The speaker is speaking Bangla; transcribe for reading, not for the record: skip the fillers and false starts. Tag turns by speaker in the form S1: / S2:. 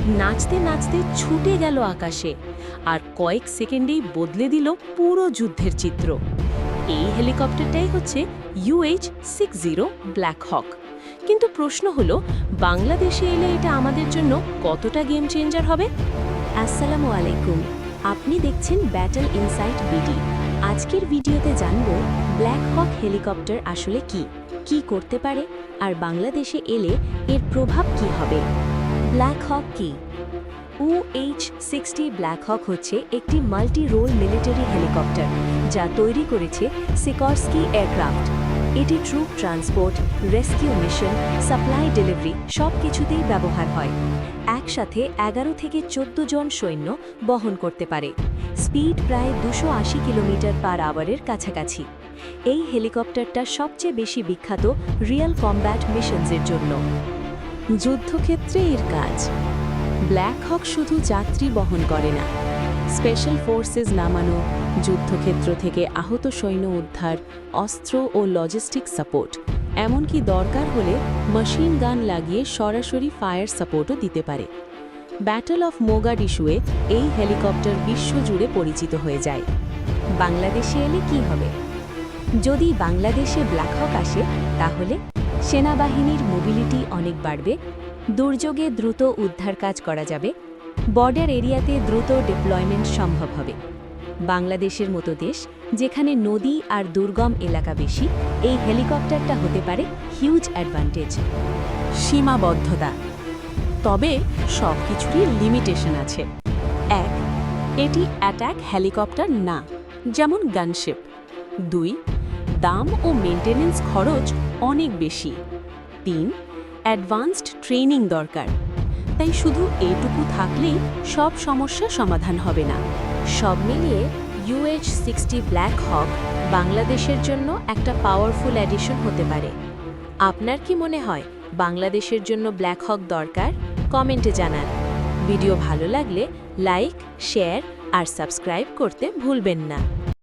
S1: নাচতে নাচতে ছুটে গেল আকাশে আর কয়েক সেকেন্ডেই বদলে দিল পুরো যুদ্ধের চিত্র। এই হেলিকপ্টারটাই হচ্ছে UH-60 ব্ল্যাক হক। কিন্তু প্রশ্ন হলো, বাংলাদেশে এলে এটা আমাদের জন্য কতটা গেম চেঞ্জার হবে?
S2: আসসালামু আলাইকুম, আপনি দেখছেন ব্যাটল ইনসাইট বিডি। আজকের ভিডিওতে জানব ব্ল্যাক হক হেলিকপ্টার আসলে কি করতে পারে, আর বাংলাদেশে এলে এর প্রভাব কি হবে। ব্ল্যাক হক কি? UH-60 ব্ল্যাক হক হচ্ছে একটি মাল্টি রোল মিলিটারি হেলিকপ্টার যা তৈরি করেছে সিকরস্কি এয়ারক্রাফট। এটি troop transport, rescue mission, supply delivery সব কিছুতেই ব্যবহার হয়। একসাথে 11 থেকে 14 জন সৈন্য বহন করতে পারে। স্পিড প্রায় 280 কিলোমিটার/আওয়ারের কাছাকাছি। এই হেলিকপ্টারটা সবচেয়ে বেশি বিখ্যাত রিয়েল কমব্যাট মিশনসের জন্য।
S1: যুদ্ধক্ষেত্রে এর কাজ। ব্ল্যাক হক শুধু যাত্রী বহন করে না, স্পেশাল ফোর্সেস নামানো, যুদ্ধক্ষেত্র থেকে আহত সৈন্য উদ্ধার, অস্ত্র ও লজিস্টিক সাপোর্ট, এমনকি দরকার হলে মেশিন গান লাগিয়ে সরাসরি ফায়ার সাপোর্টও দিতে পারে। ব্যাটল অফ মোগাডিশুয়ে এই হেলিকপ্টার বিশ্বজুড়ে পরিচিত হয়ে যায়।
S2: বাংলাদেশে এলে কি হবে? যদি বাংলাদেশে ব্ল্যাক হক আসে, তাহলে সেনাবাহিনীর মোবিলিটি অনেক বাড়বে, দুর্যোগে দ্রুত উদ্ধার কাজ করা যাবে, বর্ডার এরিয়াতে দ্রুত ডিপ্লয়মেন্ট সম্ভব হবে। বাংলাদেশের মতো দেশ, যেখানে নদী আর দুর্গম এলাকা বেশি, এই হেলিকপ্টারটা হতে পারে হিউজ অ্যাডভান্টেজ।
S1: সীমাবদ্ধতা। তবে সব কিছুরই লিমিটেশন আছে। 1. এটি অ্যাটাক হেলিকপ্টার না, যেমন গানশিপ। 2. দাম ও মেনটেনেন্স খরচ অনেক বেশি। 3. অ্যাডভান্সড ট্রেনিং দরকার। তাই শুধু এটুকু থাকলেই সব সমস্যা সমাধান হবে না।
S2: সব মিলিয়ে UH-60 ব্ল্যাক হক বাংলাদেশের জন্য একটা পাওয়ারফুল অ্যাডিশন হতে পারে। আপনার কি মনে হয় বাংলাদেশের জন্য ব্ল্যাক হক দরকার? কমেন্টে জানান। ভিডিও ভালো লাগলে লাইক, শেয়ার আর সাবস্ক্রাইব করতে ভুলবেন না।